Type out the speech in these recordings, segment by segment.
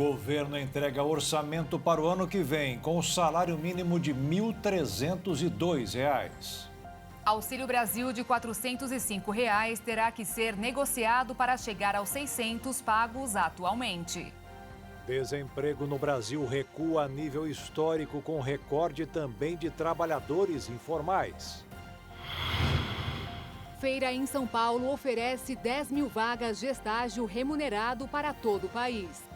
Governo entrega orçamento para o ano que vem com o salário mínimo de R$ 1.302. Auxílio Brasil de R$ 405 terá que ser negociado para chegar aos 600 pagos atualmente. Desemprego no Brasil recua a nível histórico com recorde também de trabalhadores informais. Feira em São Paulo oferece 10 mil vagas de estágio remunerado para todo o país.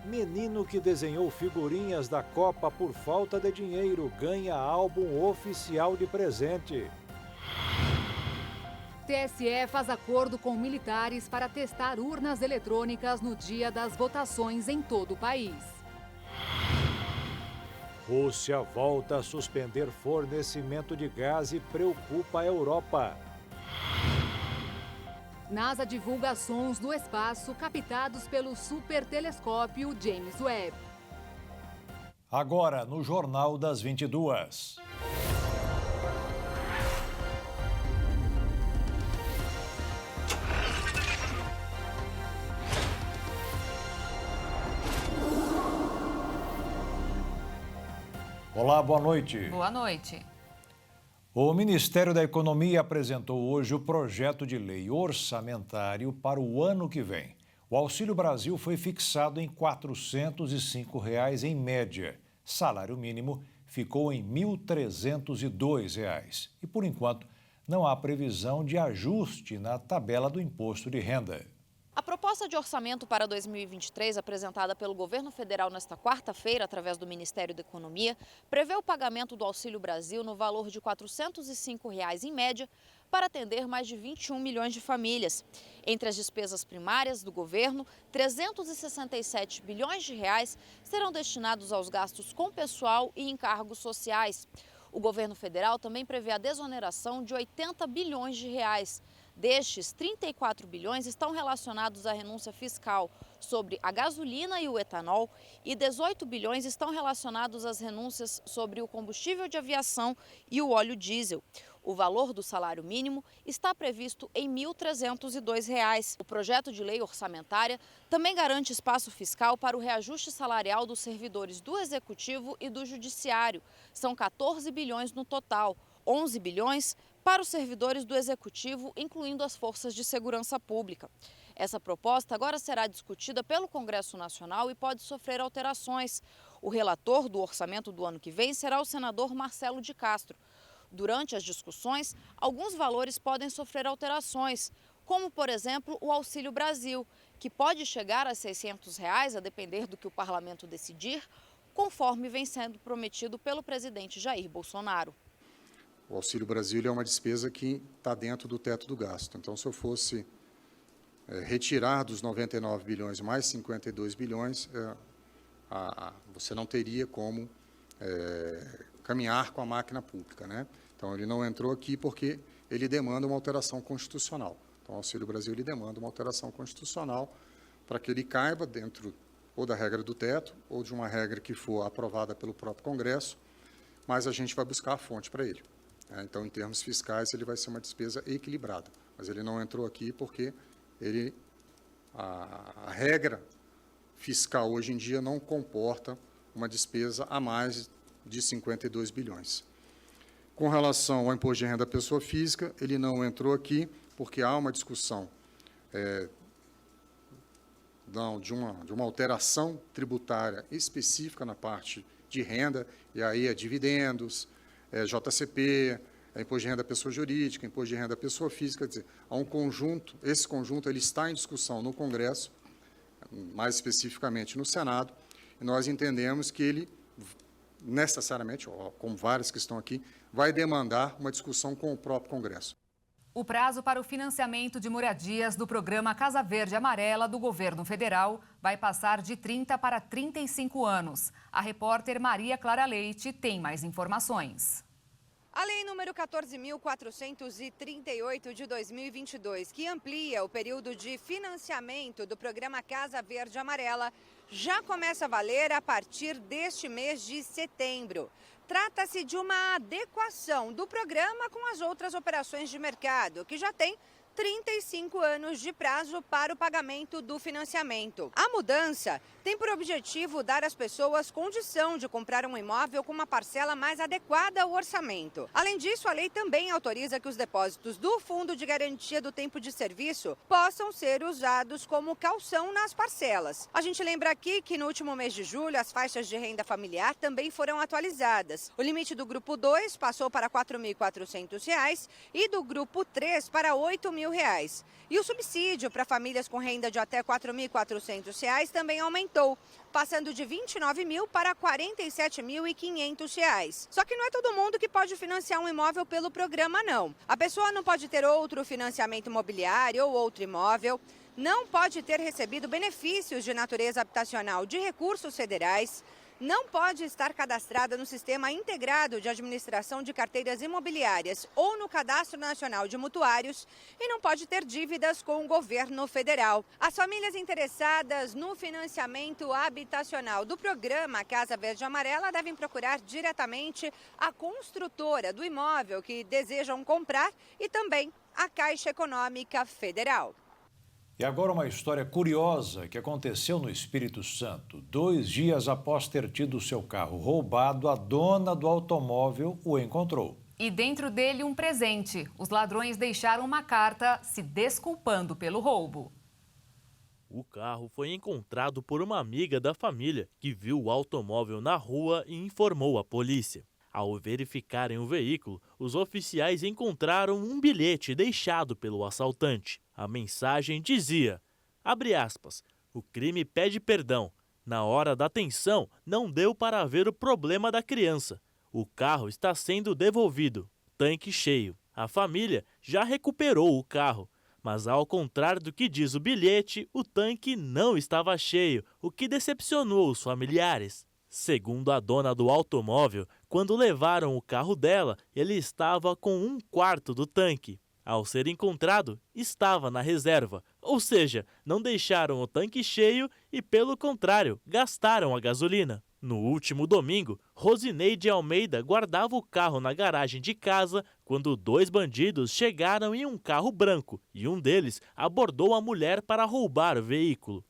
Menino que desenhou figurinhas da Copa por falta de dinheiro ganha álbum oficial de presente. TSE faz acordo com militares para testar urnas eletrônicas no dia das votações em todo o país. Rússia volta a suspender fornecimento de gás e preocupa a Europa. NASA divulga sons do espaço captados pelo supertelescópio James Webb. Agora, no Jornal das 22. Olá, boa noite. Boa noite. O Ministério da Economia apresentou hoje o projeto de lei orçamentário para o ano que vem. O Auxílio Brasil foi fixado em R$ 405 em média. Salário mínimo ficou em R$ 1.302. E, por enquanto, não há previsão de ajuste na tabela do imposto de renda. A proposta de orçamento para 2023, apresentada pelo governo federal nesta quarta-feira, através do Ministério da Economia, prevê o pagamento do Auxílio Brasil no valor de R$ 405 em média, para atender mais de 21 milhões de famílias. Entre as despesas primárias do governo, 367 bilhões de reais serão destinados aos gastos com pessoal e encargos sociais. O governo federal também prevê a desoneração de 80 bilhões de reais. Destes, 34 bilhões estão relacionados à renúncia fiscal sobre a gasolina e o etanol e 18 bilhões estão relacionados às renúncias sobre o combustível de aviação e o óleo diesel. O valor do salário mínimo está previsto em R$ 1.302. O projeto de lei orçamentária também garante espaço fiscal para o reajuste salarial dos servidores do Executivo e do Judiciário. São 14 bilhões no total, 11 bilhões para os servidores do Executivo, incluindo as forças de segurança pública. Essa proposta agora será discutida pelo Congresso Nacional e pode sofrer alterações. O relator do orçamento do ano que vem será o senador Marcelo de Castro. Durante as discussões, alguns valores podem sofrer alterações, como, por exemplo, o Auxílio Brasil, que pode chegar a R$ 600, a depender do que o parlamento decidir, conforme vem sendo prometido pelo presidente Jair Bolsonaro. O Auxílio Brasil é uma despesa que está dentro do teto do gasto. Então, se eu fosse retirar dos 99 bilhões mais 52 bilhões, você não teria como caminhar com a máquina pública, né? Então, ele não entrou aqui porque ele demanda uma alteração constitucional. Então, o Auxílio Brasil ele demanda uma alteração constitucional para que ele caiba dentro ou da regra do teto ou de uma regra que for aprovada pelo próprio Congresso, mas a gente vai buscar a fonte para ele. Então, em termos fiscais, ele vai ser uma despesa equilibrada, mas ele não entrou aqui porque a regra fiscal hoje em dia não comporta uma despesa a mais de 52 bilhões. Com relação ao imposto de renda da pessoa física, ele não entrou aqui porque há uma discussão de uma alteração tributária específica na parte de renda, e aí dividendos, JCP, imposto de renda da pessoa jurídica, imposto de renda da pessoa física, quer dizer, há um conjunto, esse conjunto ele está em discussão no Congresso, mais especificamente no Senado, e nós entendemos que ele necessariamente, como vários que estão aqui, vai demandar uma discussão com o próprio Congresso. O prazo para o financiamento de moradias do programa Casa Verde Amarela do governo federal vai passar de 30 para 35 anos. A repórter Maria Clara Leite tem mais informações. A Lei número 14.438 de 2022, que amplia o período de financiamento do programa Casa Verde Amarela, já começa a valer a partir deste mês de setembro. Trata-se de uma adequação do programa com as outras operações de mercado, que já tem 35 anos de prazo para o pagamento do financiamento. A mudança tem por objetivo dar às pessoas condição de comprar um imóvel com uma parcela mais adequada ao orçamento. Além disso, a lei também autoriza que os depósitos do Fundo de Garantia do Tempo de Serviço possam ser usados como caução nas parcelas. A gente lembra aqui que no último mês de julho, as faixas de renda familiar também foram atualizadas. O limite do grupo 2 passou para R$ 4.400 e do grupo 3 para R$ 8.000. E o subsídio para famílias com renda de até R$ 4.400 também aumentou, passando de R$ 29.000 para R$ 47.500. Só que não é todo mundo que pode financiar um imóvel pelo programa, não. A pessoa não pode ter outro financiamento imobiliário ou outro imóvel, não pode ter recebido benefícios de natureza habitacional de recursos federais, não pode estar cadastrada no Sistema Integrado de Administração de Carteiras Imobiliárias ou no Cadastro Nacional de Mutuários e não pode ter dívidas com o governo federal. As famílias interessadas no financiamento habitacional do programa Casa Verde Amarela devem procurar diretamente a construtora do imóvel que desejam comprar e também a Caixa Econômica Federal. E agora uma história curiosa que aconteceu no Espírito Santo. 2 dias após ter tido seu carro roubado, a dona do automóvel o encontrou. E dentro dele um presente. Os ladrões deixaram uma carta se desculpando pelo roubo. O carro foi encontrado por uma amiga da família que viu o automóvel na rua e informou a polícia. Ao verificarem o veículo, os oficiais encontraram um bilhete deixado pelo assaltante. A mensagem dizia, abre aspas, o crime pede perdão. Na hora da tensão, não deu para ver o problema da criança. O carro está sendo devolvido, tanque cheio. A família já recuperou o carro, mas ao contrário do que diz o bilhete, o tanque não estava cheio, o que decepcionou os familiares. Segundo a dona do automóvel, quando levaram o carro dela, ele estava com 1/4 do tanque. Ao ser encontrado, estava na reserva, ou seja, não deixaram o tanque cheio e, pelo contrário, gastaram a gasolina. No último domingo, Rosineide Almeida guardava o carro na garagem de casa quando 2 bandidos chegaram em um carro branco e um deles abordou a mulher para roubar o veículo.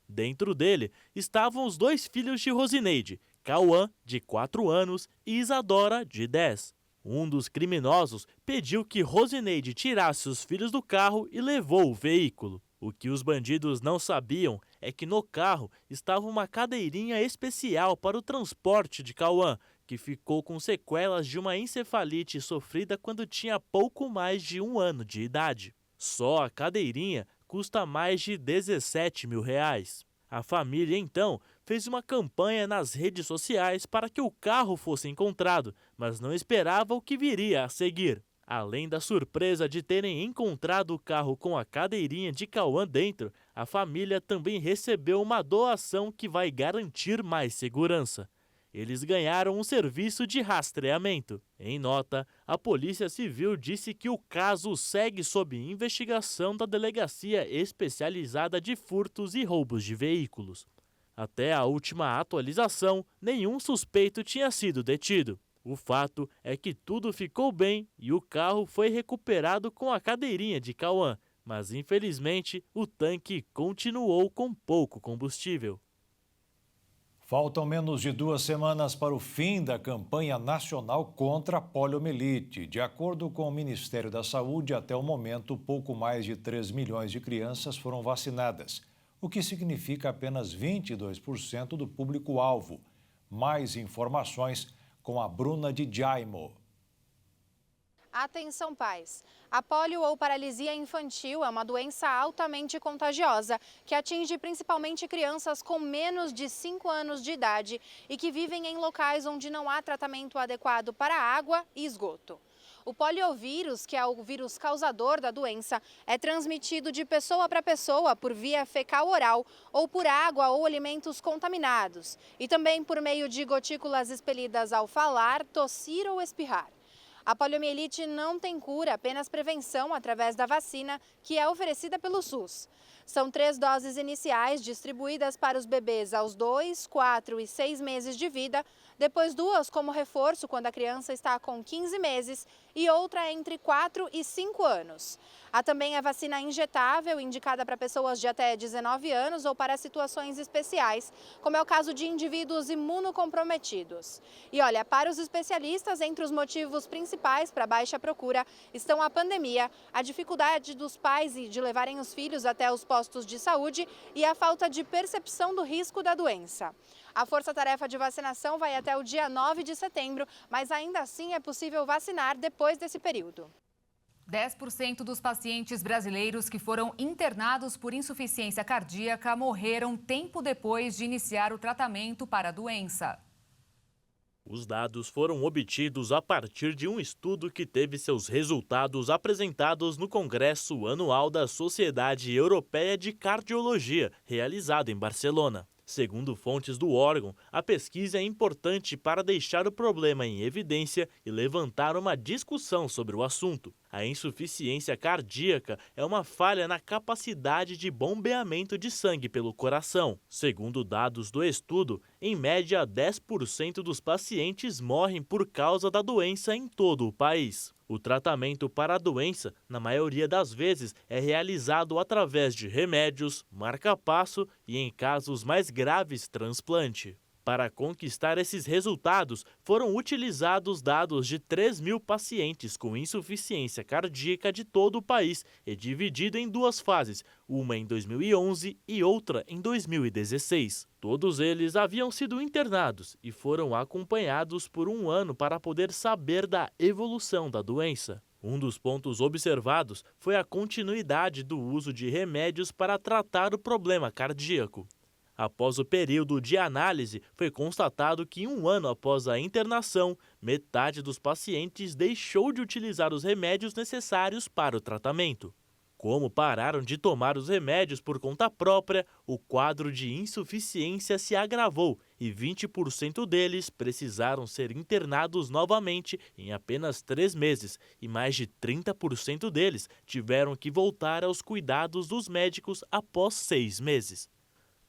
Dentro dele estavam os 2 filhos de Rosineide, Cauã, de 4 anos, e Isadora, de 10. Um dos criminosos pediu que Rosineide tirasse os filhos do carro e levou o veículo. O que os bandidos não sabiam é que no carro estava uma cadeirinha especial para o transporte de Cauã, que ficou com sequelas de uma encefalite sofrida quando tinha pouco mais de 1 ano de idade. Só a cadeirinha custa mais de R$ 17.000. A família, então, fez uma campanha nas redes sociais para que o carro fosse encontrado, mas não esperava o que viria a seguir. Além da surpresa de terem encontrado o carro com a cadeirinha de Cauã dentro, a família também recebeu uma doação que vai garantir mais segurança. Eles ganharam um serviço de rastreamento. Em nota, a Polícia Civil disse que o caso segue sob investigação da Delegacia Especializada de Furtos e Roubos de Veículos. Até a última atualização, nenhum suspeito tinha sido detido. O fato é que tudo ficou bem e o carro foi recuperado com a cadeirinha de Cauã, mas infelizmente o tanque continuou com pouco combustível. Faltam menos de 2 semanas para o fim da campanha nacional contra a poliomielite. De acordo com o Ministério da Saúde, até o momento, pouco mais de 3 milhões de crianças foram vacinadas, o que significa apenas 22% do público-alvo. Mais informações com a Bruna de Jaimo. Atenção, pais! A polio ou paralisia infantil é uma doença altamente contagiosa que atinge principalmente crianças com menos de 5 anos de idade e que vivem em locais onde não há tratamento adequado para água e esgoto. O poliovírus, que é o vírus causador da doença, é transmitido de pessoa para pessoa por via fecal-oral ou por água ou alimentos contaminados e também por meio de gotículas expelidas ao falar, tossir ou espirrar. A poliomielite não tem cura, apenas prevenção através da vacina, que é oferecida pelo SUS. São 3 doses iniciais distribuídas para os bebês aos 2, 4 e 6 meses de vida, depois 2 como reforço quando a criança está com 15 meses e outra entre 4 e 5 anos. Há também a vacina injetável, indicada para pessoas de até 19 anos ou para situações especiais, como é o caso de indivíduos imunocomprometidos. E olha, para os especialistas, entre os motivos principais para a baixa procura estão a pandemia, a dificuldade dos pais de levarem os filhos até os postos de saúde e a falta de percepção do risco da doença. A força-tarefa de vacinação vai até o dia 9 de setembro, mas ainda assim é possível vacinar depois desse período. 10% dos pacientes brasileiros que foram internados por insuficiência cardíaca morreram tempo depois de iniciar o tratamento para a doença. Os dados foram obtidos a partir de um estudo que teve seus resultados apresentados no Congresso Anual da Sociedade Europeia de Cardiologia, realizado em Barcelona. Segundo fontes do órgão, a pesquisa é importante para deixar o problema em evidência e levantar uma discussão sobre o assunto. A insuficiência cardíaca é uma falha na capacidade de bombeamento de sangue pelo coração. Segundo dados do estudo, em média 10% dos pacientes morrem por causa da doença em todo o país. O tratamento para a doença, na maioria das vezes, é realizado através de remédios, marca-passo e, em casos mais graves, transplante. Para conquistar esses resultados, foram utilizados dados de 3.000 pacientes com insuficiência cardíaca de todo o país e dividido em duas fases, uma em 2011 e outra em 2016. Todos eles haviam sido internados e foram acompanhados por 1 ano para poder saber da evolução da doença. Um dos pontos observados foi a continuidade do uso de remédios para tratar o problema cardíaco. Após o período de análise, foi constatado que 1 ano após a internação, metade dos pacientes deixou de utilizar os remédios necessários para o tratamento. Como pararam de tomar os remédios por conta própria, o quadro de insuficiência se agravou e 20% deles precisaram ser internados novamente em apenas 3 meses e mais de 30% deles tiveram que voltar aos cuidados dos médicos após 6 meses.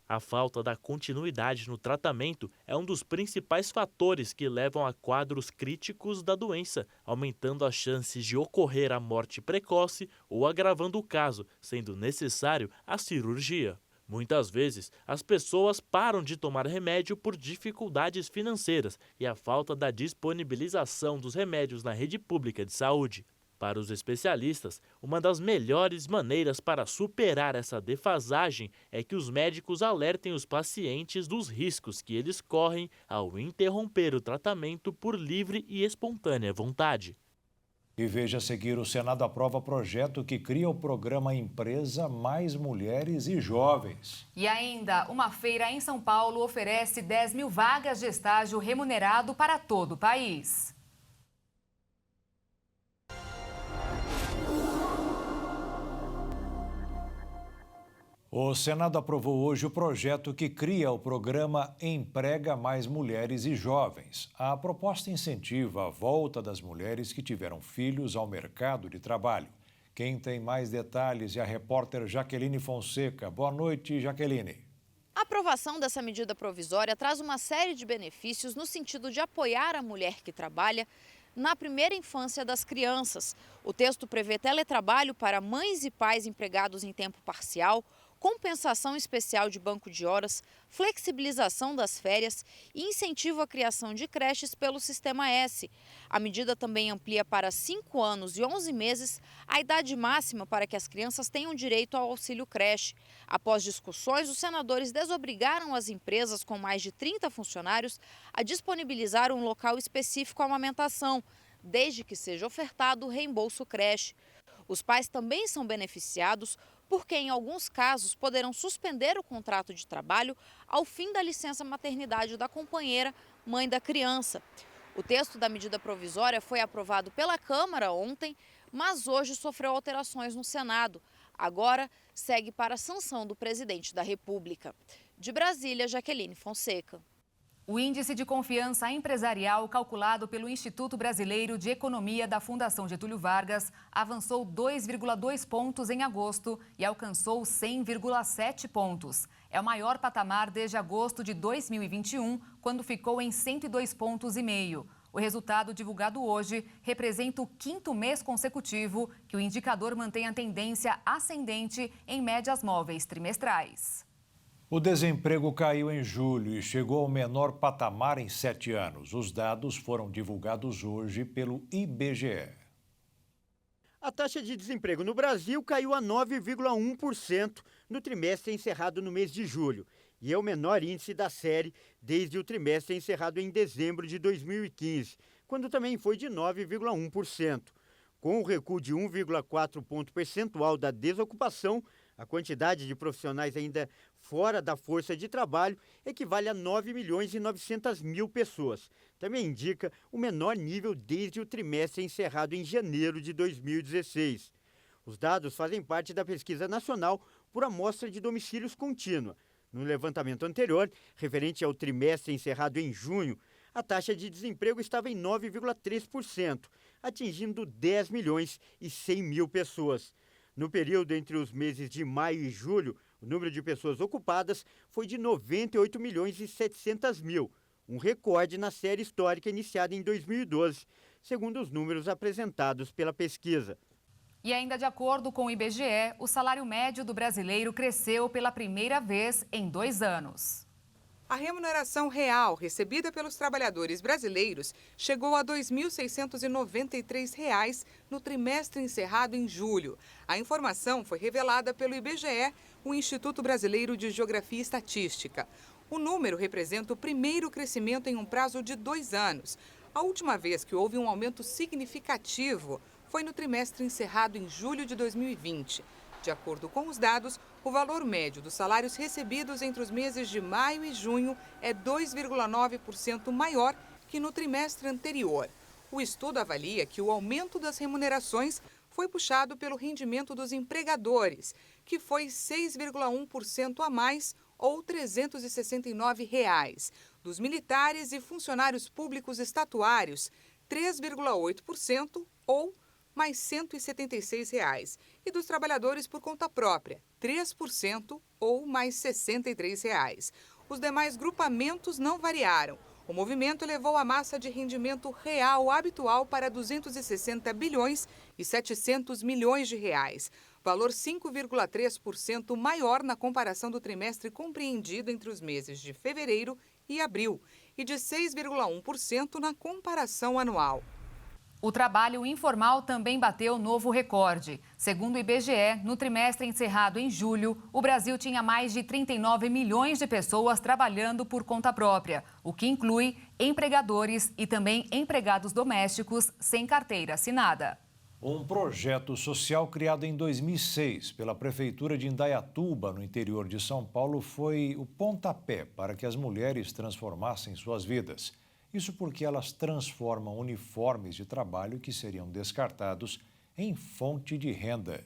A falta da continuidade no tratamento é um dos principais fatores que levam a quadros críticos da doença, aumentando as chances de ocorrer a morte precoce ou agravando o caso, sendo necessário a cirurgia. Muitas vezes, as pessoas param de tomar remédio por dificuldades financeiras e a falta da disponibilização dos remédios na rede pública de saúde. Para os especialistas, uma das melhores maneiras para superar essa defasagem é que os médicos alertem os pacientes dos riscos que eles correm ao interromper o tratamento por livre e espontânea vontade. E veja a seguir, o Senado aprova projeto que cria o programa Empresa Mais Mulheres e Jovens. E ainda, uma feira em São Paulo oferece 10.000 vagas de estágio remunerado para todo o país. O Senado aprovou hoje o projeto que cria o programa Emprega Mais Mulheres e Jovens. A proposta incentiva a volta das mulheres que tiveram filhos ao mercado de trabalho. Quem tem mais detalhes é a repórter Jaqueline Fonseca. Boa noite, Jaqueline. A aprovação dessa medida provisória traz uma série de benefícios no sentido de apoiar a mulher que trabalha na primeira infância das crianças. O texto prevê teletrabalho para mães e pais empregados em tempo parcial, compensação especial de banco de horas, flexibilização das férias e incentivo à criação de creches pelo Sistema S. A medida também amplia para 5 anos e 11 meses a idade máxima para que as crianças tenham direito ao auxílio creche. Após discussões, os senadores desobrigaram as empresas com mais de 30 funcionários a disponibilizar um local específico à amamentação, desde que seja ofertado o reembolso creche. Os pais também são beneficiados porque, em alguns casos, poderão suspender o contrato de trabalho ao fim da licença maternidade da companheira, mãe da criança. O texto da medida provisória foi aprovado pela Câmara ontem, mas hoje sofreu alterações no Senado. Agora segue para a sanção do presidente da República. De Brasília, Jaqueline Fonseca. O índice de confiança empresarial calculado pelo Instituto Brasileiro de Economia da Fundação Getúlio Vargas avançou 2,2 pontos em agosto e alcançou 100,7 pontos. É o maior patamar desde agosto de 2021, quando ficou em 102,5 pontos. O resultado divulgado hoje representa o 5º mês consecutivo que o indicador mantém a tendência ascendente em médias móveis trimestrais. O desemprego caiu em julho e chegou ao menor patamar em 7 anos. Os dados foram divulgados hoje pelo IBGE. A taxa de desemprego no Brasil caiu a 9,1% no trimestre encerrado no mês de julho e é o menor índice da série desde o trimestre encerrado em dezembro de 2015, quando também foi de 9,1%. Com o recuo de 1,4 ponto percentual da desocupação, a quantidade de profissionais ainda fora da força de trabalho equivale a 9.900.000 pessoas. Também indica o menor nível desde o trimestre encerrado em janeiro de 2016. Os dados fazem parte da pesquisa nacional por amostra de domicílios contínua. No levantamento anterior, referente ao trimestre encerrado em junho, a taxa de desemprego estava em 9,3%, atingindo 10.100.000 pessoas. No período entre os meses de maio e julho, o número de pessoas ocupadas foi de 98.700.000, um recorde na série histórica iniciada em 2012, segundo os números apresentados pela pesquisa. E ainda de acordo com o IBGE, o salário médio do brasileiro cresceu pela primeira vez em 2 anos. A remuneração real recebida pelos trabalhadores brasileiros chegou a R$ 2.693 no trimestre encerrado em julho. A informação foi revelada pelo IBGE, o Instituto Brasileiro de Geografia e Estatística. O número representa o primeiro crescimento em um prazo de 2 anos. A última vez que houve um aumento significativo foi no trimestre encerrado em julho de 2020. De acordo com os dados, o valor médio dos salários recebidos entre os meses de maio e junho é 2,9% maior que no trimestre anterior. O estudo avalia que o aumento das remunerações foi puxado pelo rendimento dos empregadores, que foi 6,1% a mais, ou R$ 369. Dos militares e funcionários públicos estatuários, 3,8%, ou mais R$ 176. E dos trabalhadores por conta própria, 3%, ou mais R$ 63. Os demais grupamentos não variaram. O movimento elevou a massa de rendimento real habitual para 260 bilhões e 700 milhões de reais, valor 5,3% maior na comparação do trimestre compreendido entre os meses de fevereiro e abril, e de 6,1% na comparação anual. O trabalho informal também bateu novo recorde. Segundo o IBGE, no trimestre encerrado em julho, o Brasil tinha mais de 39 milhões de pessoas trabalhando por conta própria, o que inclui empregadores e também empregados domésticos sem carteira assinada. Um projeto social criado em 2006 pela Prefeitura de Indaiatuba, no interior de São Paulo, foi o pontapé para que as mulheres transformassem suas vidas. Isso porque elas transformam uniformes de trabalho que seriam descartados em fonte de renda.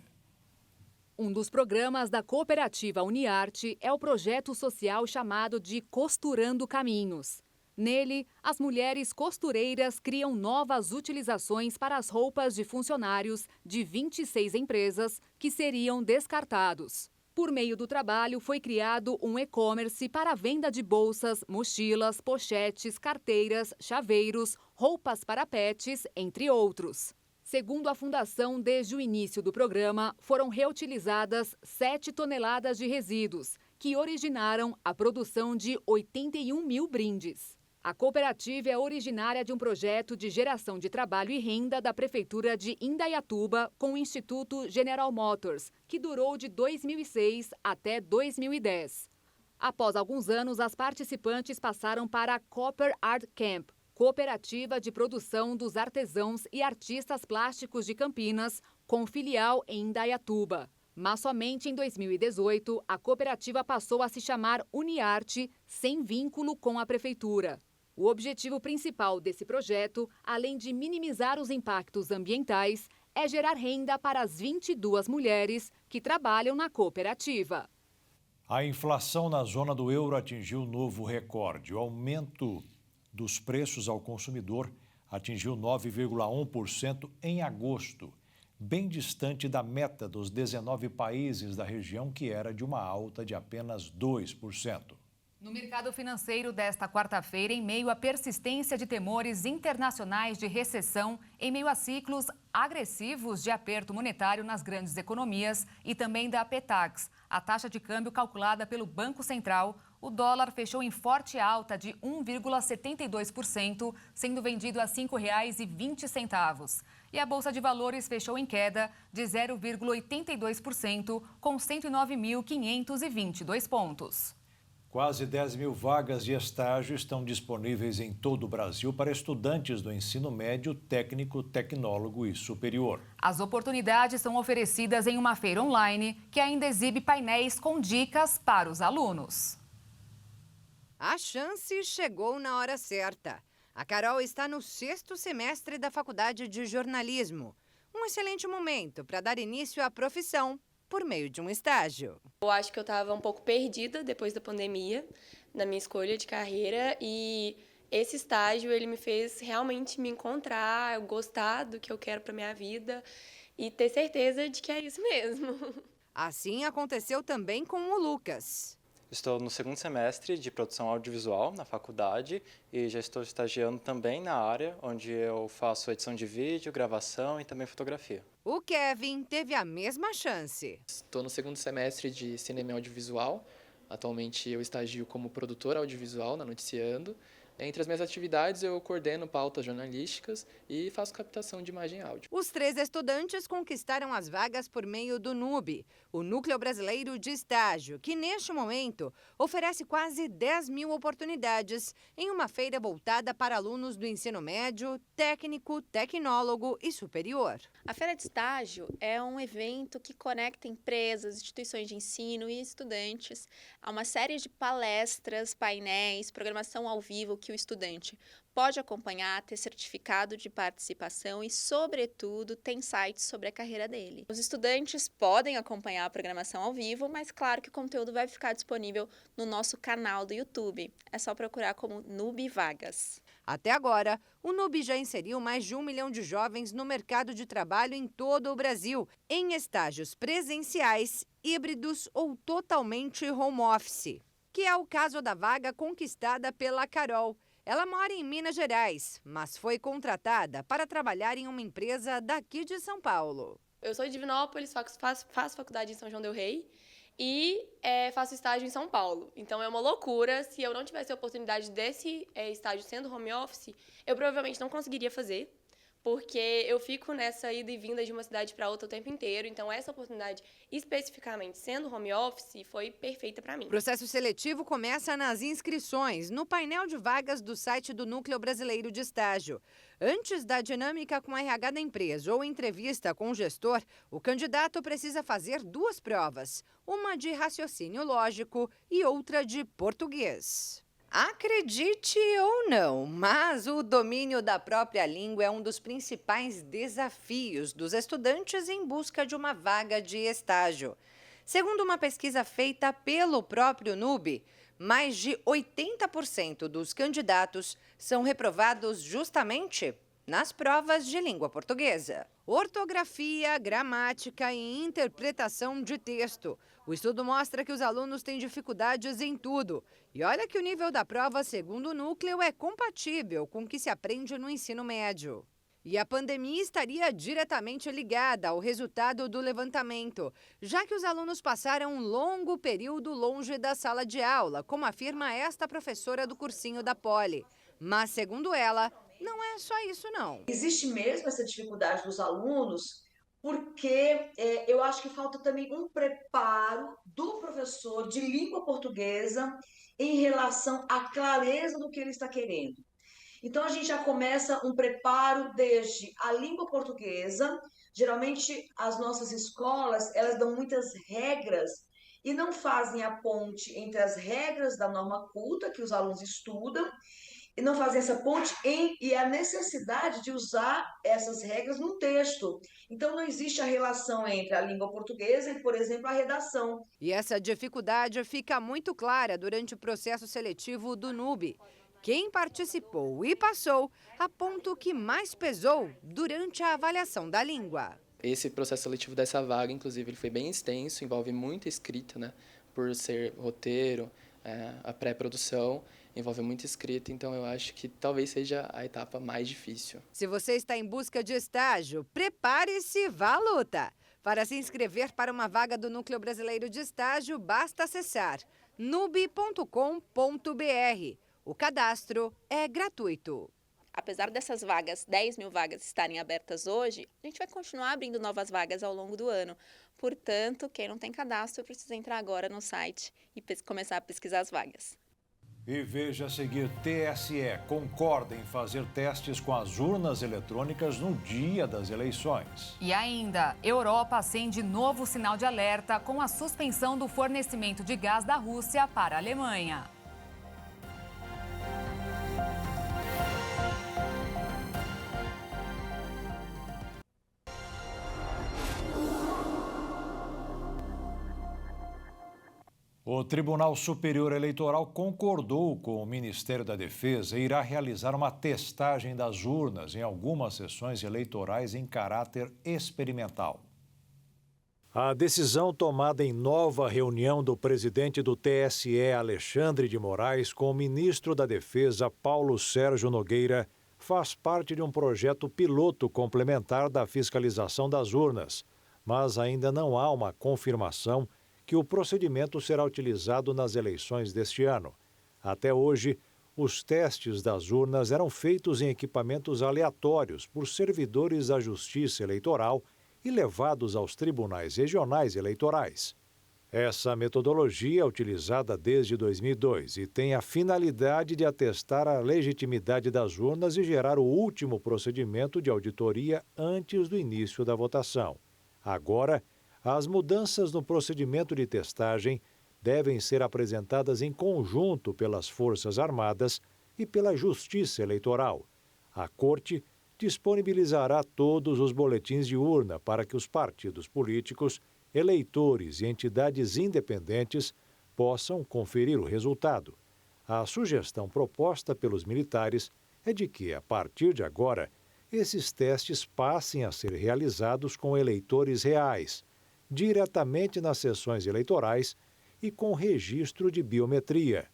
Um dos programas da cooperativa Uniarte é o projeto social chamado de Costurando Caminhos. Nele, as mulheres costureiras criam novas utilizações para as roupas de funcionários de 26 empresas que seriam descartados. Por meio do trabalho, foi criado um e-commerce para a venda de bolsas, mochilas, pochetes, carteiras, chaveiros, roupas para pets, entre outros. Segundo a Fundação, desde o início do programa, foram reutilizadas 7 toneladas de resíduos, que originaram a produção de 81 mil brindes. A cooperativa é originária de um projeto de geração de trabalho e renda da Prefeitura de Indaiatuba com o Instituto General Motors, que durou de 2006 até 2010. Após alguns anos, as participantes passaram para a Copper Art Camp, cooperativa de produção dos artesãos e artistas plásticos de Campinas, com filial em Indaiatuba. Mas somente em 2018, a cooperativa passou a se chamar Uniarte, sem vínculo com a Prefeitura. O objetivo principal desse projeto, além de minimizar os impactos ambientais, é gerar renda para as 22 mulheres que trabalham na cooperativa. A inflação na zona do euro atingiu novo recorde. O aumento dos preços ao consumidor atingiu 9,1% em agosto, bem distante da meta dos 19 países da região, que era de uma alta de apenas 2%. No mercado financeiro desta quarta-feira, em meio à persistência de temores internacionais de recessão, em meio a ciclos agressivos de aperto monetário nas grandes economias e também da Petax, a taxa de câmbio calculada pelo Banco Central, o dólar fechou em forte alta de 1,72%, sendo vendido a R$ 5,20. E a Bolsa de Valores fechou em queda de 0,82%, com 109.522 pontos. Quase 10 mil vagas de estágio estão disponíveis em todo o Brasil para estudantes do ensino médio, técnico, tecnólogo e superior. As oportunidades são oferecidas em uma feira online que ainda exibe painéis com dicas para os alunos. A chance chegou na hora certa. A Carol está no 6º semestre da Faculdade de Jornalismo. Um excelente momento para dar início à profissão por meio de um estágio. Eu acho que eu estava um pouco perdida depois da pandemia na minha escolha de carreira e esse estágio ele me fez realmente me encontrar, gostar do que eu quero para minha vida e ter certeza de que é isso mesmo. Assim aconteceu também com o Lucas. Estou no 2º semestre de produção audiovisual na faculdade e já estou estagiando também na área onde eu faço edição de vídeo, gravação e também fotografia. O Kevin teve a mesma chance. Estou no 2º semestre de cinema e audiovisual. Atualmente eu estagio como produtor audiovisual na Noticiando. Entre as minhas atividades, eu coordeno pautas jornalísticas e faço captação de imagem e áudio. Os 3 estudantes conquistaram as vagas por meio do NUB, o Núcleo Brasileiro de Estágio, que neste momento oferece quase 10 mil oportunidades em uma feira voltada para alunos do ensino médio, técnico, tecnólogo e superior. A Feira de Estágio é um evento que conecta empresas, instituições de ensino e estudantes a uma série de palestras, painéis, programação ao vivo que o estudante pode acompanhar, ter certificado de participação e, sobretudo, tem sites sobre a carreira dele. Os estudantes podem acompanhar a programação ao vivo, mas claro que o conteúdo vai ficar disponível no nosso canal do YouTube. É só procurar como NUB Vagas. Até agora, o NUB já inseriu mais de 1 milhão de jovens no mercado de trabalho em todo o Brasil, em estágios presenciais, híbridos ou totalmente home office, que é o caso da vaga conquistada pela Carol. Ela mora em Minas Gerais, mas foi contratada para trabalhar em uma empresa daqui de São Paulo. Eu sou de Divinópolis, faço faculdade em São João del Rei e faço estágio em São Paulo. Então é uma loucura. Se eu não tivesse a oportunidade desse estágio sendo home office, eu provavelmente não conseguiria fazer, porque eu fico nessa ida e vinda de uma cidade para outra o tempo inteiro. Então essa oportunidade, especificamente sendo home office, foi perfeita para mim. O processo seletivo começa nas inscrições, no painel de vagas do site do Núcleo Brasileiro de Estágio. Antes da dinâmica com a RH da empresa ou entrevista com o gestor, o candidato precisa fazer 2 provas, uma de raciocínio lógico e outra de português. Acredite ou não, mas o domínio da própria língua é um dos principais desafios dos estudantes em busca de uma vaga de estágio. Segundo uma pesquisa feita pelo próprio NUB, mais de 80% dos candidatos são reprovados justamente nas provas de língua portuguesa. Ortografia, gramática e interpretação de texto. O estudo mostra que os alunos têm dificuldades em tudo. E olha que o nível da prova, segundo o núcleo, é compatível com o que se aprende no ensino médio. E a pandemia estaria diretamente ligada ao resultado do levantamento, já que os alunos passaram um longo período longe da sala de aula, como afirma esta professora do cursinho da Poli. Mas, segundo ela, não é só isso, não. Existe mesmo essa dificuldade dos alunos, porque eu acho que falta também um preparo do professor de língua portuguesa em relação à clareza do que ele está querendo. Então, a gente já começa um preparo desde a língua portuguesa. Geralmente, as nossas escolas, elas dão muitas regras e não fazem a ponte entre as regras da norma culta que os alunos estudam e não fazem essa ponte e a necessidade de usar essas regras no texto. Então, não existe a relação entre a língua portuguesa e, por exemplo, a redação. E essa dificuldade fica muito clara durante o processo seletivo do NUB. Quem participou e passou aponta o que mais pesou durante a avaliação da língua. Esse processo seletivo dessa vaga, inclusive, ele foi bem extenso, envolve muita escrita, né? Por ser roteiro, a pré-produção, envolve muita escrita, então eu acho que talvez seja a etapa mais difícil. Se você está em busca de estágio, prepare-se, vá à luta. Para se inscrever para uma vaga do Núcleo Brasileiro de Estágio, basta acessar nube.com.br. O cadastro é gratuito. Apesar dessas vagas, 10 mil vagas estarem abertas hoje, a gente vai continuar abrindo novas vagas ao longo do ano. Portanto, quem não tem cadastro precisa entrar agora no site e começar a pesquisar as vagas. E veja a seguir, TSE concorda em fazer testes com as urnas eletrônicas no dia das eleições. E ainda, Europa acende novo sinal de alerta com a suspensão do fornecimento de gás da Rússia para a Alemanha. O Tribunal Superior Eleitoral concordou com o Ministério da Defesa e irá realizar uma testagem das urnas em algumas sessões eleitorais em caráter experimental. A decisão tomada em nova reunião do presidente do TSE, Alexandre de Moraes, com o ministro da Defesa, Paulo Sérgio Nogueira, faz parte de um projeto piloto complementar da fiscalização das urnas, mas ainda não há uma confirmação que o procedimento será utilizado nas eleições deste ano. Até hoje, os testes das urnas eram feitos em equipamentos aleatórios por servidores da Justiça Eleitoral e levados aos tribunais regionais eleitorais. Essa metodologia é utilizada desde 2002 e tem a finalidade de atestar a legitimidade das urnas e gerar o último procedimento de auditoria antes do início da votação. Agora, as mudanças no procedimento de testagem devem ser apresentadas em conjunto pelas Forças Armadas e pela Justiça Eleitoral. A Corte disponibilizará todos os boletins de urna para que os partidos políticos, eleitores e entidades independentes possam conferir o resultado. A sugestão proposta pelos militares é de que, a partir de agora, esses testes passem a ser realizados com eleitores reais, diretamente nas sessões eleitorais e com registro de biometria.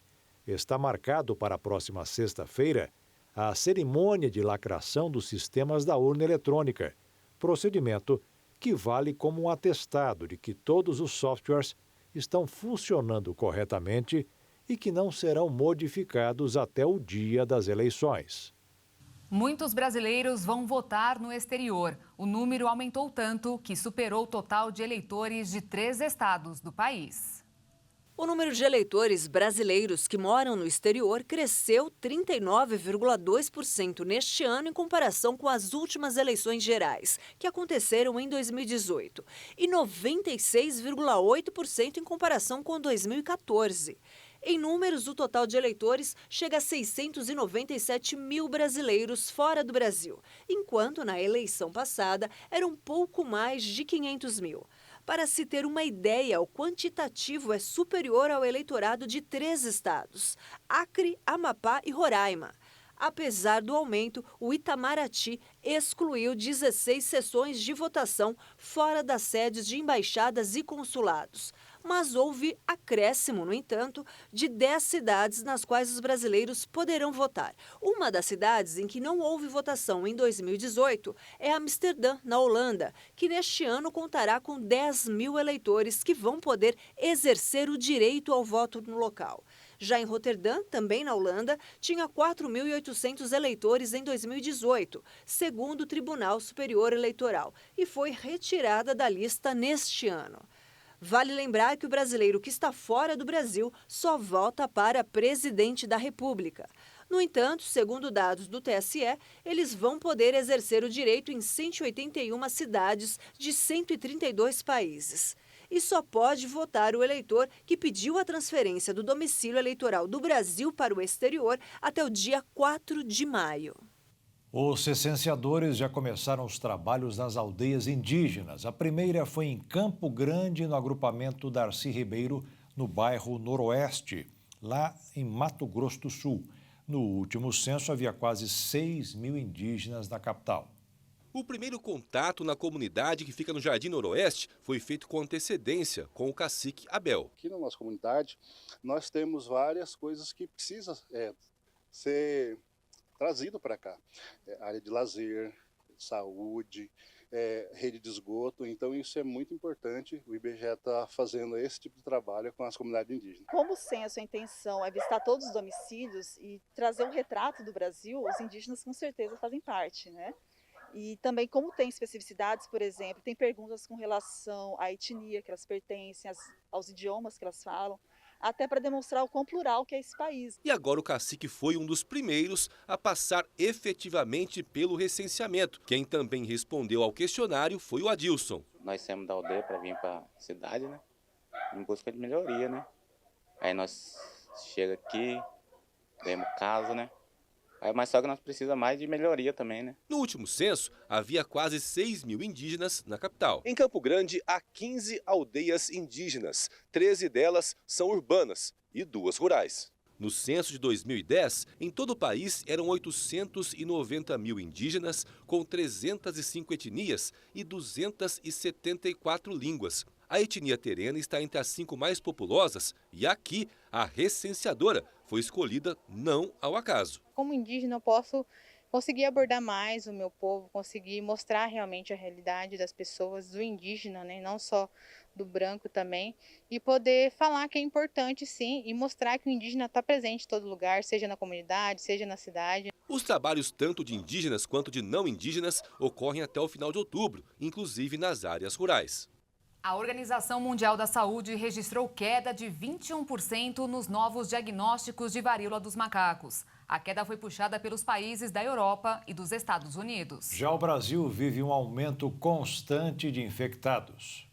Está marcado para a próxima sexta-feira a cerimônia de lacração dos sistemas da urna eletrônica, procedimento que vale como um atestado de que todos os softwares estão funcionando corretamente e que não serão modificados até o dia das eleições. Muitos brasileiros vão votar no exterior. O número aumentou tanto que superou o total de eleitores de 3 estados do país. O número de eleitores brasileiros que moram no exterior cresceu 39,2% neste ano em comparação com as últimas eleições gerais, que aconteceram em 2018, e 96,8% em comparação com 2014. Em números, o total de eleitores chega a 697 mil brasileiros fora do Brasil, enquanto na eleição passada eram pouco mais de 500 mil. Para se ter uma ideia, o quantitativo é superior ao eleitorado de 3 estados, Acre, Amapá e Roraima. Apesar do aumento, o Itamaraty excluiu 16 sessões de votação fora das sedes de embaixadas e consulados. Mas houve acréscimo, no entanto, de 10 cidades nas quais os brasileiros poderão votar. Uma das cidades em que não houve votação em 2018 é Amsterdã, na Holanda, que neste ano contará com 10 mil eleitores que vão poder exercer o direito ao voto no local. Já em Roterdã, também na Holanda, tinha 4.800 eleitores em 2018, segundo o Tribunal Superior Eleitoral, e foi retirada da lista neste ano. Vale lembrar que o brasileiro que está fora do Brasil só vota para presidente da República. No entanto, segundo dados do TSE, eles vão poder exercer o direito em 181 cidades de 132 países. E só pode votar o eleitor que pediu a transferência do domicílio eleitoral do Brasil para o exterior até o dia 4 de maio. Os licenciadores já começaram os trabalhos nas aldeias indígenas. A primeira foi em Campo Grande, no agrupamento Darcy Ribeiro, no bairro Noroeste, lá em Mato Grosso do Sul. No último censo, havia quase 6 mil indígenas na capital. O primeiro contato na comunidade que fica no Jardim Noroeste foi feito com antecedência com o cacique Abel. Aqui na nossa comunidade nós temos várias coisas que precisam ser trazido para cá. Área de lazer, saúde, rede de esgoto, então isso é muito importante. O IBGE está fazendo esse tipo de trabalho com as comunidades indígenas. Como o censo, a intenção é visitar todos os domicílios e trazer um retrato do Brasil, os indígenas com certeza fazem parte, né? E também, como tem especificidades, por exemplo, tem perguntas com relação à etnia que elas pertencem, aos idiomas que elas falam, até para demonstrar o quão plural que é esse país. E agora o cacique foi um dos primeiros a passar efetivamente pelo recenseamento. Quem também respondeu ao questionário foi o Adilson. Nós saímos da aldeia para vir para a cidade, né? Em busca de melhoria, né? Aí nós chega aqui, temos casa, né? Mas só que nós precisamos mais de melhoria também, né? No último censo, havia quase 6 mil indígenas na capital. Em Campo Grande, há 15 aldeias indígenas. 13 delas são urbanas e 2 rurais. No censo de 2010, em todo o país eram 890 mil indígenas, com 305 etnias e 274 línguas. A etnia terena está entre as 5 mais populosas e aqui a recenseadora foi escolhida não ao acaso. Como indígena eu posso conseguir abordar mais o meu povo, conseguir mostrar realmente a realidade das pessoas, do indígena, né? Não só do branco também, e poder falar que é importante sim e mostrar que o indígena está presente em todo lugar, seja na comunidade, seja na cidade. Os trabalhos tanto de indígenas quanto de não indígenas ocorrem até o final de outubro, inclusive nas áreas rurais. A Organização Mundial da Saúde registrou queda de 21% nos novos diagnósticos de varíola dos macacos. A queda foi puxada pelos países da Europa e dos Estados Unidos. Já o Brasil vive um aumento constante de infectados.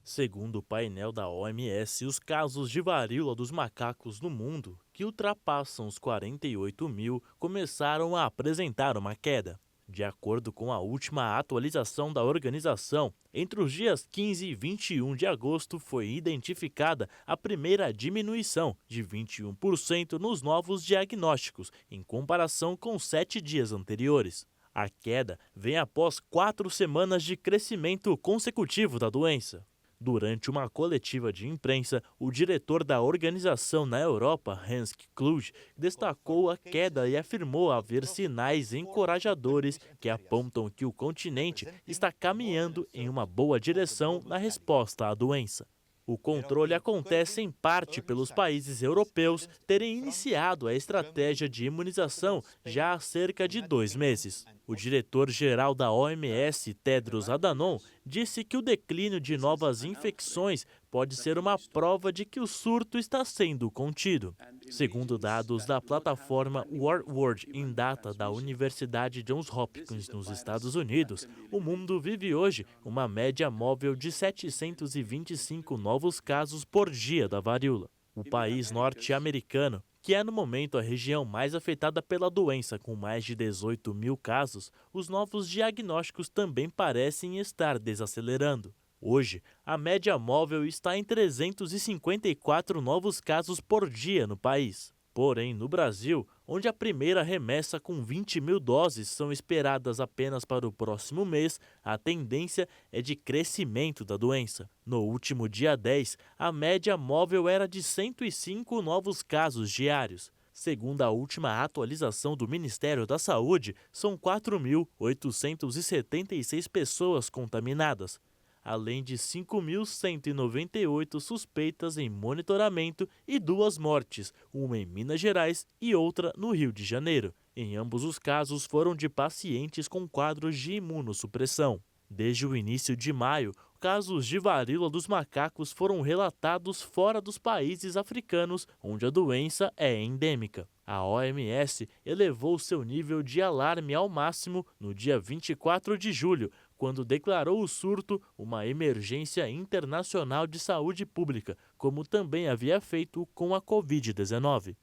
Segundo o painel da OMS, os casos de varíola dos macacos no mundo, que ultrapassam os 48 mil, começaram a apresentar uma queda. De acordo com a última atualização da organização, entre os dias 15 e 21 de agosto foi identificada a primeira diminuição de 21% nos novos diagnósticos, em comparação com 7 dias anteriores. A queda vem após 4 semanas de crescimento consecutivo da doença. Durante uma coletiva de imprensa, o diretor da organização na Europa, Hans Kluge, destacou a queda e afirmou haver sinais encorajadores que apontam que o continente está caminhando em uma boa direção na resposta à doença. O controle acontece em parte pelos países europeus terem iniciado a estratégia de imunização já há cerca de 2 meses. O diretor-geral da OMS, Tedros Adhanom, disse que o declínio de novas infecções pode ser uma prova de que o surto está sendo contido. Segundo dados da plataforma World in Data da Universidade Johns Hopkins nos Estados Unidos, o mundo vive hoje uma média móvel de 725 novos casos por dia da varíola. O país norte-americano, que é no momento a região mais afetada pela doença, com mais de 18 mil casos, os novos diagnósticos também parecem estar desacelerando. Hoje, a média móvel está em 354 novos casos por dia no país. Porém, no Brasil, onde a primeira remessa com 20 mil doses são esperadas apenas para o próximo mês, a tendência é de crescimento da doença. No último dia 10, a média móvel era de 105 novos casos diários. Segundo a última atualização do Ministério da Saúde, são 4.876 pessoas contaminadas, além de 5.198 suspeitas em monitoramento e 2 mortes, uma em Minas Gerais e outra no Rio de Janeiro. Em ambos os casos foram de pacientes com quadros de imunossupressão. Desde o início de maio, casos de varíola dos macacos foram relatados fora dos países africanos, onde a doença é endêmica. A OMS elevou seu nível de alarme ao máximo no dia 24 de julho, quando declarou o surto uma emergência internacional de saúde pública, como também havia feito com a Covid-19.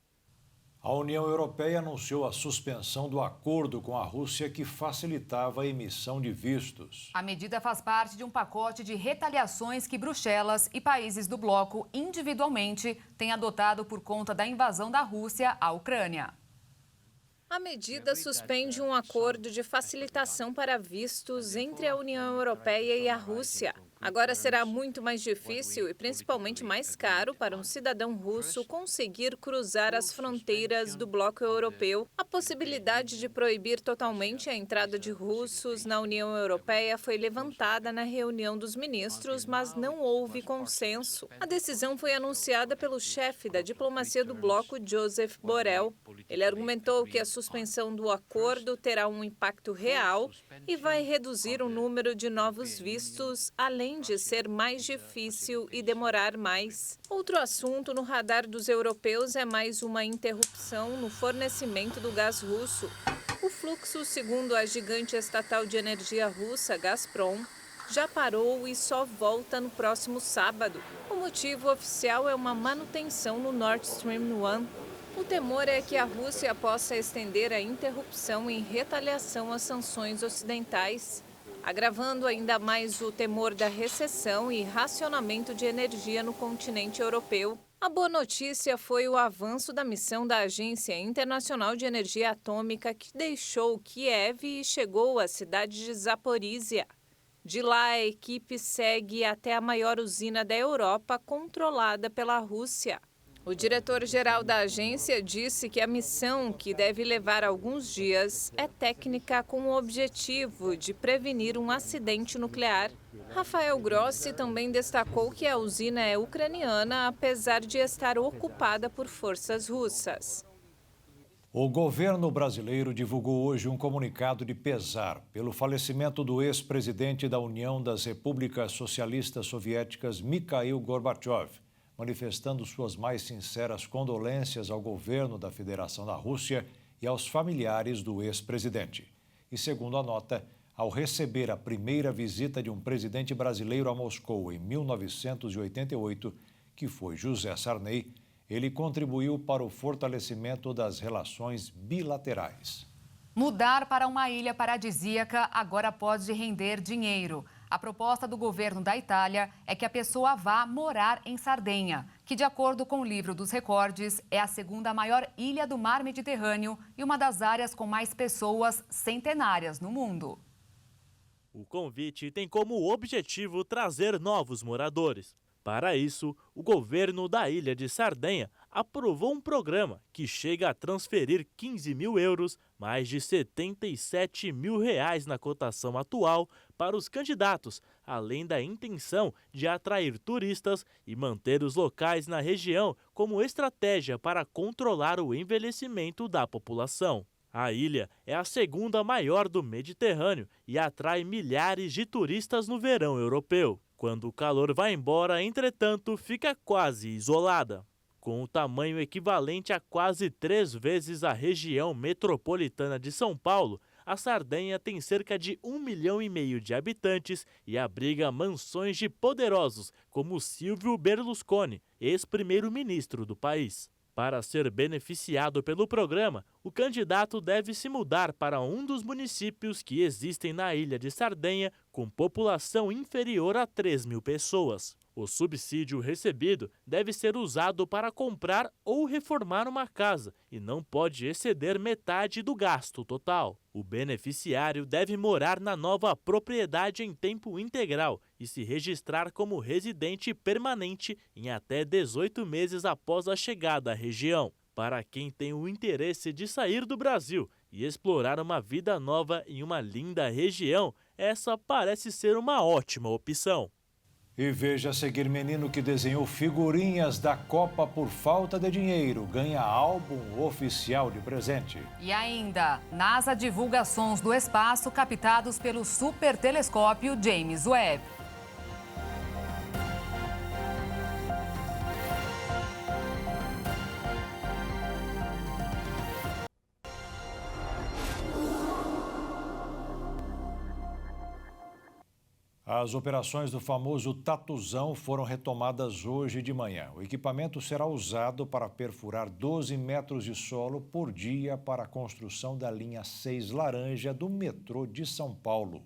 A União Europeia anunciou a suspensão do acordo com a Rússia que facilitava a emissão de vistos. A medida faz parte de um pacote de retaliações que Bruxelas e países do bloco individualmente têm adotado por conta da invasão da Rússia à Ucrânia. A medida suspende um acordo de facilitação para vistos entre a União Europeia e a Rússia. Agora será muito mais difícil e principalmente mais caro para um cidadão russo conseguir cruzar as fronteiras do bloco europeu. A possibilidade de proibir totalmente a entrada de russos na União Europeia foi levantada na reunião dos ministros, mas não houve consenso. A decisão foi anunciada pelo chefe da diplomacia do bloco, Josep Borrell. Ele argumentou que a suspensão do acordo terá um impacto real e vai reduzir o número de novos vistos, além de ser mais difícil e demorar mais. Outro assunto no radar dos europeus é mais uma interrupção no fornecimento do gás russo. O fluxo, segundo a gigante estatal de energia russa, Gazprom, já parou e só volta no próximo sábado. O motivo oficial é uma manutenção no Nord Stream 1. O temor é que a Rússia possa estender a interrupção em retaliação às sanções ocidentais, agravando ainda mais o temor da recessão e racionamento de energia no continente europeu. A boa notícia foi o avanço da missão da Agência Internacional de Energia Atômica, que deixou Kiev e chegou à cidade de Zaporizhia. De lá, a equipe segue até a maior usina da Europa, controlada pela Rússia. O diretor-geral da agência disse que a missão, que deve levar alguns dias, é técnica com o objetivo de prevenir um acidente nuclear. Rafael Grossi também destacou que a usina é ucraniana, apesar de estar ocupada por forças russas. O governo brasileiro divulgou hoje um comunicado de pesar pelo falecimento do ex-presidente da União das Repúblicas Socialistas Soviéticas, Mikhail Gorbachev, manifestando suas mais sinceras condolências ao governo da Federação da Rússia e aos familiares do ex-presidente. E segundo a nota, ao receber a primeira visita de um presidente brasileiro a Moscou em 1988, que foi José Sarney, ele contribuiu para o fortalecimento das relações bilaterais. Mudar para uma ilha paradisíaca agora pode render dinheiro. A proposta do governo da Itália é que a pessoa vá morar em Sardenha, que, de acordo com o livro dos recordes, é a segunda maior ilha do mar Mediterrâneo e uma das áreas com mais pessoas centenárias no mundo. O convite tem como objetivo trazer novos moradores. Para isso, o governo da ilha de Sardenha aprovou um programa que chega a transferir 15 mil euros, mais de 77 mil reais na cotação atual, para os candidatos, além da intenção de atrair turistas e manter os locais na região como estratégia para controlar o envelhecimento da população. A ilha é a segunda maior do Mediterrâneo e atrai milhares de turistas no verão europeu. Quando o calor vai embora, entretanto, fica quase isolada. Com o tamanho equivalente a quase 3 vezes a região metropolitana de São Paulo, a Sardenha tem cerca de 1,5 milhão de habitantes e abriga mansões de poderosos como Silvio Berlusconi, ex-primeiro-ministro do país. Para ser beneficiado pelo programa, o candidato deve se mudar para um dos municípios que existem na ilha de Sardenha com população inferior a 3 mil pessoas. O subsídio recebido deve ser usado para comprar ou reformar uma casa e não pode exceder metade do gasto total. O beneficiário deve morar na nova propriedade em tempo integral e se registrar como residente permanente em até 18 meses após a chegada à região. Para quem tem o interesse de sair do Brasil e explorar uma vida nova em uma linda região, essa parece ser uma ótima opção. E veja a seguir: menino que desenhou figurinhas da Copa por falta de dinheiro ganha álbum oficial de presente. E ainda, NASA divulga sons do espaço captados pelo supertelescópio James Webb. As operações do famoso Tatuzão foram retomadas hoje de manhã. O equipamento será usado para perfurar 12 metros de solo por dia para a construção da linha 6 laranja do metrô de São Paulo.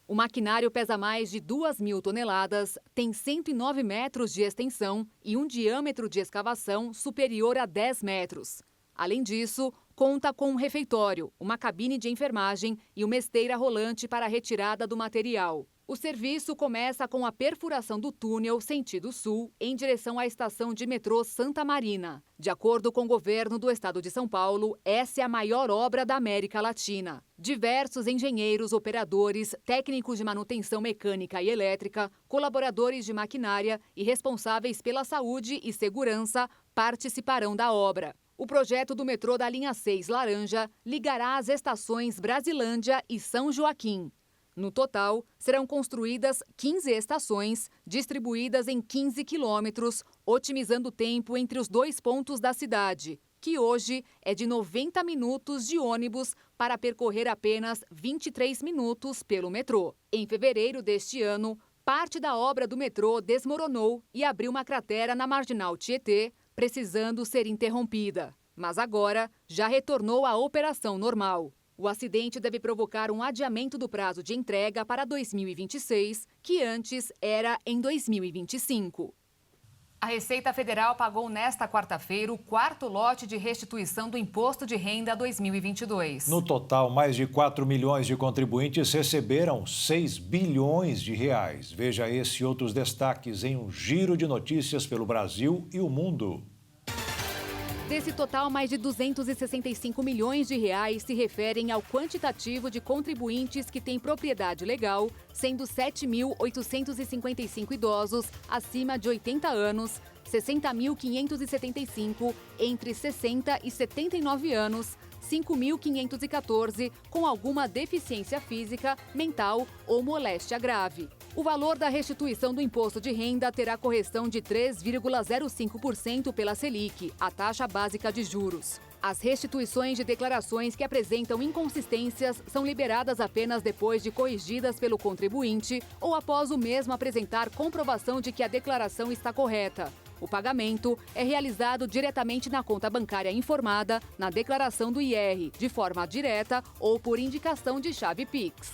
O maquinário pesa mais de 2.000 toneladas, tem 109 metros de extensão e um diâmetro de escavação superior a 10 metros. Além disso, conta com um refeitório, uma cabine de enfermagem e uma esteira rolante para a retirada do material. O serviço começa com a perfuração do túnel sentido sul em direção à estação de metrô Santa Marina. De acordo com o governo do estado de São Paulo, essa é a maior obra da América Latina. Diversos engenheiros, operadores, técnicos de manutenção mecânica e elétrica, colaboradores de maquinária e responsáveis pela saúde e segurança participarão da obra. O projeto do metrô da linha 6 Laranja ligará as estações Brasilândia e São Joaquim. No total, serão construídas 15 estações, distribuídas em 15 quilômetros, otimizando o tempo entre os dois pontos da cidade, que hoje é de 90 minutos de ônibus para percorrer apenas 23 minutos pelo metrô. Em fevereiro deste ano, parte da obra do metrô desmoronou e abriu uma cratera na Marginal Tietê, precisando ser interrompida. Mas agora já retornou à operação normal. O acidente deve provocar um adiamento do prazo de entrega para 2026, que antes era em 2025. A Receita Federal pagou nesta quarta-feira o quarto lote de restituição do Imposto de Renda 2022. No total, mais de 4 milhões de contribuintes receberam 6 bilhões de reais. Veja esse e outros destaques em um giro de notícias pelo Brasil e o mundo. Desse total, mais de 265 milhões de reais se referem ao quantitativo de contribuintes que têm propriedade legal, sendo 7.855 idosos acima de 80 anos, 60.575 entre 60 e 79 anos, 5.514 com alguma deficiência física, mental ou moléstia grave. O valor da restituição do imposto de renda terá correção de 3,05% pela Selic, a taxa básica de juros. As restituições de declarações que apresentam inconsistências são liberadas apenas depois de corrigidas pelo contribuinte ou após o mesmo apresentar comprovação de que a declaração está correta. O pagamento é realizado diretamente na conta bancária informada na declaração do IR, de forma direta ou por indicação de chave Pix.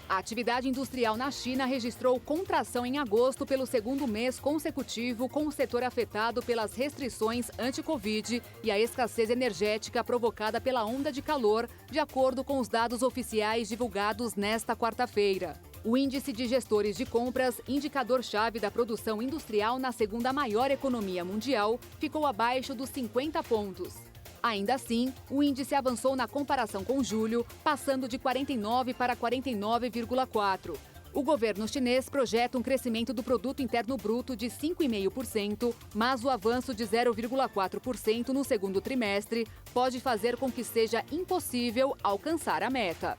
A atividade industrial na China registrou contração em agosto pelo segundo mês consecutivo, com o setor afetado pelas restrições anti-Covid e a escassez energética provocada pela onda de calor, de acordo com os dados oficiais divulgados nesta quarta-feira. O Índice de Gestores de Compras, indicador-chave da produção industrial na segunda maior economia mundial, ficou abaixo dos 50 pontos. Ainda assim, o índice avançou na comparação com julho, passando de 49 para 49,4. O governo chinês projeta um crescimento do produto interno bruto de 5,5%, mas o avanço de 0,4% no segundo trimestre pode fazer com que seja impossível alcançar a meta.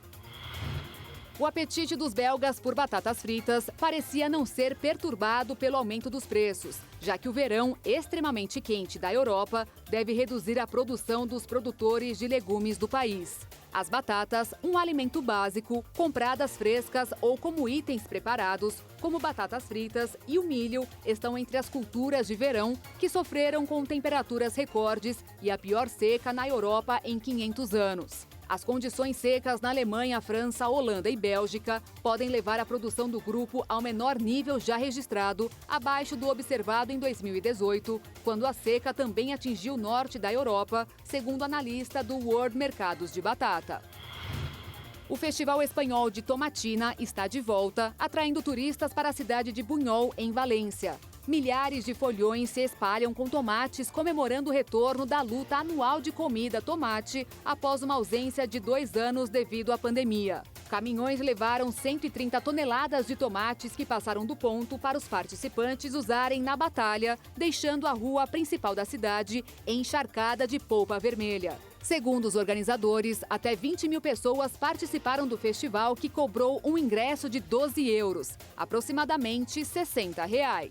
O apetite dos belgas por batatas fritas parecia não ser perturbado pelo aumento dos preços, já que o verão extremamente quente da Europa deve reduzir a produção dos produtores de legumes do país. As batatas, um alimento básico, compradas frescas ou como itens preparados, como batatas fritas e o milho, estão entre as culturas de verão que sofreram com temperaturas recordes e a pior seca na Europa em 500 anos. As condições secas na Alemanha, França, Holanda e Bélgica podem levar a produção do grupo ao menor nível já registrado, abaixo do observado em 2018, quando a seca também atingiu o norte da Europa, segundo analista do World Mercados de Batata. O Festival Espanhol de Tomatina está de volta, atraindo turistas para a cidade de Buñol, em Valência. Milhares de folhões se espalham com tomates comemorando o retorno da luta anual de comida tomate após uma ausência de 2 anos devido à pandemia. Caminhões levaram 130 toneladas de tomates que passaram do ponto para os participantes usarem na batalha, deixando a rua principal da cidade encharcada de polpa vermelha. Segundo os organizadores, até 20 mil pessoas participaram do festival, que cobrou um ingresso de 12 euros, aproximadamente R$60.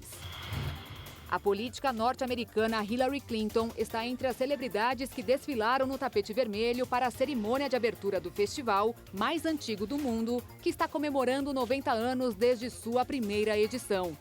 A política norte-americana Hillary Clinton está entre as celebridades que desfilaram no tapete vermelho para a cerimônia de abertura do festival mais antigo do mundo, que está comemorando 90 anos desde sua primeira edição.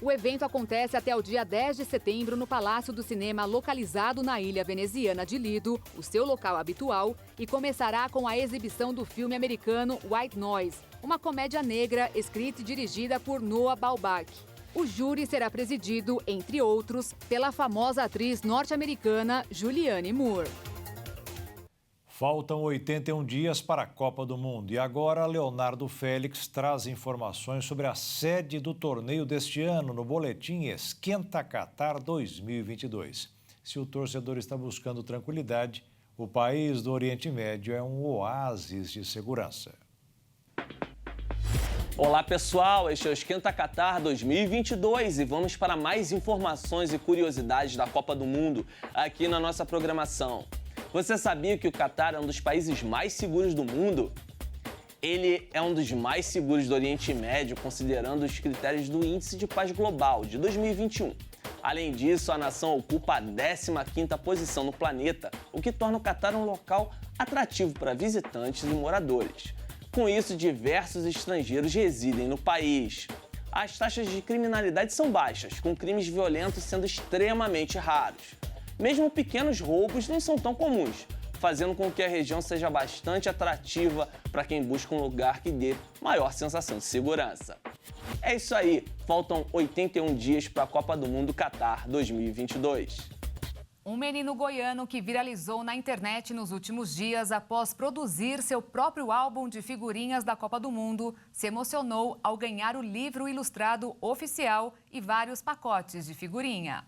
O evento acontece até o dia 10 de setembro no Palácio do Cinema, localizado na ilha veneziana de Lido, o seu local habitual, e começará com a exibição do filme americano White Noise, uma comédia negra escrita e dirigida por Noah Baumbach. O júri será presidido, entre outros, pela famosa atriz norte-americana Julianne Moore. Faltam 81 dias para a Copa do Mundo e agora Leonardo Félix traz informações sobre a sede do torneio deste ano no boletim Esquenta Catar 2022. Se o torcedor está buscando tranquilidade, o país do Oriente Médio é um oásis de segurança. Olá pessoal, este é o Esquenta Catar 2022 e vamos para mais informações e curiosidades da Copa do Mundo aqui na nossa programação. Você sabia que o Catar é um dos países mais seguros do mundo? Ele é um dos mais seguros do Oriente Médio, considerando os critérios do Índice de Paz Global de 2021. Além disso, a nação ocupa a 15ª posição no planeta, o que torna o Catar um local atrativo para visitantes e moradores. Com isso, diversos estrangeiros residem no país. As taxas de criminalidade são baixas, com crimes violentos sendo extremamente raros. Mesmo pequenos roubos não são tão comuns, fazendo com que a região seja bastante atrativa para quem busca um lugar que dê maior sensação de segurança. É isso aí, faltam 81 dias para a Copa do Mundo Catar 2022. Um menino goiano que viralizou na internet nos últimos dias após produzir seu próprio álbum de figurinhas da Copa do Mundo se emocionou ao ganhar o livro ilustrado oficial e vários pacotes de figurinha.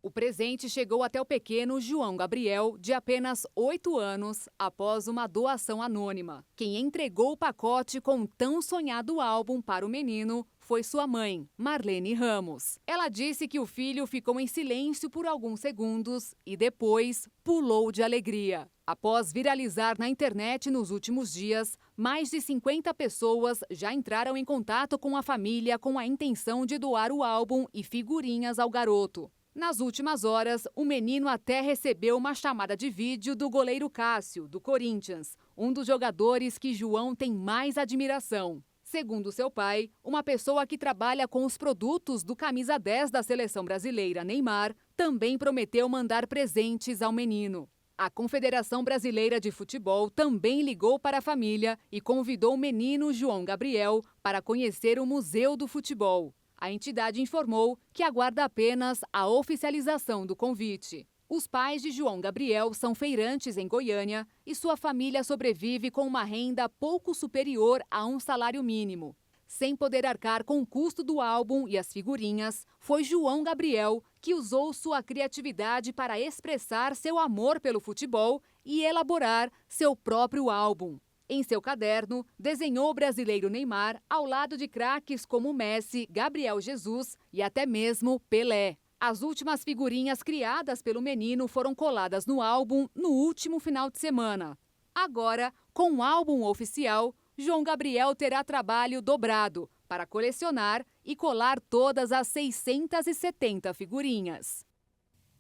O presente chegou até o pequeno João Gabriel, de apenas 8 anos, após uma doação anônima. Quem entregou o pacote com o tão sonhado álbum para o menino foi sua mãe, Marlene Ramos. Ela disse que o filho ficou em silêncio por alguns segundos e depois pulou de alegria. Após viralizar na internet nos últimos dias, mais de 50 pessoas já entraram em contato com a família com a intenção de doar o álbum e figurinhas ao garoto. Nas últimas horas, o menino até recebeu uma chamada de vídeo do goleiro Cássio, do Corinthians, um dos jogadores que João tem mais admiração. Segundo seu pai, uma pessoa que trabalha com os produtos do camisa 10 da seleção brasileira, Neymar, também prometeu mandar presentes ao menino. A Confederação Brasileira de Futebol também ligou para a família e convidou o menino João Gabriel para conhecer o Museu do Futebol. A entidade informou que aguarda apenas a oficialização do convite. Os pais de João Gabriel são feirantes em Goiânia e sua família sobrevive com uma renda pouco superior a um salário mínimo. Sem poder arcar com o custo do álbum e as figurinhas, foi João Gabriel que usou sua criatividade para expressar seu amor pelo futebol e elaborar seu próprio álbum. Em seu caderno, desenhou o brasileiro Neymar ao lado de craques como Messi, Gabriel Jesus e até mesmo Pelé. As últimas figurinhas criadas pelo menino foram coladas no álbum no último final de semana. Agora, com o álbum oficial, João Gabriel terá trabalho dobrado para colecionar e colar todas as 670 figurinhas.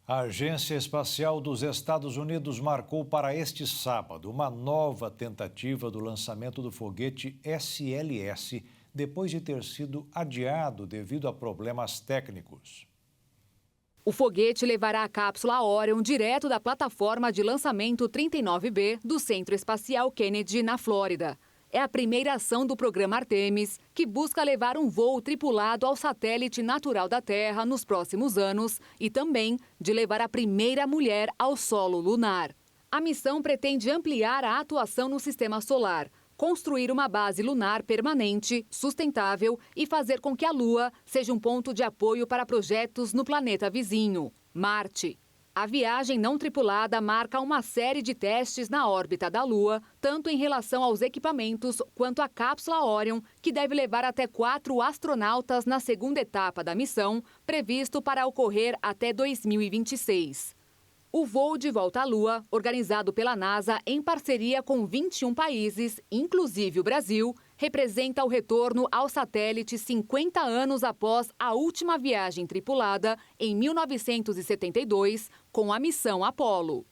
A Agência Espacial dos Estados Unidos marcou para este sábado uma nova tentativa do lançamento do foguete SLS, depois de ter sido adiado devido a problemas técnicos. O foguete levará a cápsula Orion direto da plataforma de lançamento 39B do Centro Espacial Kennedy, na Flórida. É a primeira ação do programa Artemis, que busca levar um voo tripulado ao satélite natural da Terra nos próximos anos e também de levar a primeira mulher ao solo lunar. A missão pretende ampliar a atuação no sistema solar, construir uma base lunar permanente, sustentável e fazer com que a Lua seja um ponto de apoio para projetos no planeta vizinho, Marte. A viagem não tripulada marca uma série de testes na órbita da Lua, tanto em relação aos equipamentos quanto à cápsula Orion, que deve levar até 4 astronautas na segunda etapa da missão, previsto para ocorrer até 2026. O voo de volta à Lua, organizado pela NASA em parceria com 21 países, inclusive o Brasil, representa o retorno ao satélite 50 anos após a última viagem tripulada, em 1972, com a missão Apollo.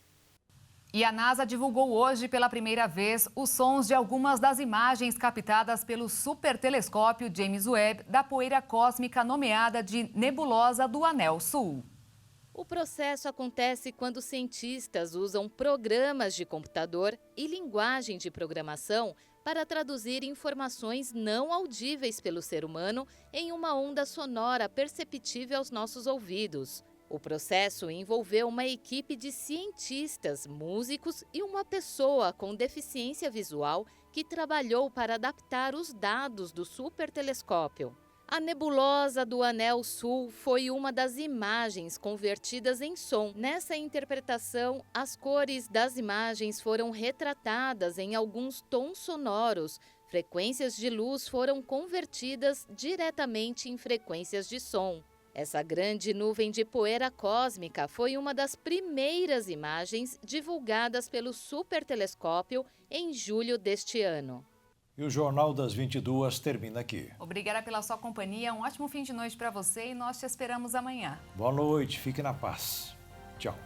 E a NASA divulgou hoje pela primeira vez os sons de algumas das imagens captadas pelo supertelescópio James Webb da poeira cósmica nomeada de Nebulosa do Anel Sul. O processo acontece quando cientistas usam programas de computador e linguagem de programação para traduzir informações não audíveis pelo ser humano em uma onda sonora perceptível aos nossos ouvidos. O processo envolveu uma equipe de cientistas, músicos e uma pessoa com deficiência visual que trabalhou para adaptar os dados do supertelescópio. A nebulosa do Anel Sul foi uma das imagens convertidas em som. Nessa interpretação, as cores das imagens foram retratadas em alguns tons sonoros. Frequências de luz foram convertidas diretamente em frequências de som. Essa grande nuvem de poeira cósmica foi uma das primeiras imagens divulgadas pelo supertelescópio em julho deste ano. E o Jornal das 22 termina aqui. Obrigada pela sua companhia, um ótimo fim de noite para você e nós te esperamos amanhã. Boa noite, fique na paz. Tchau.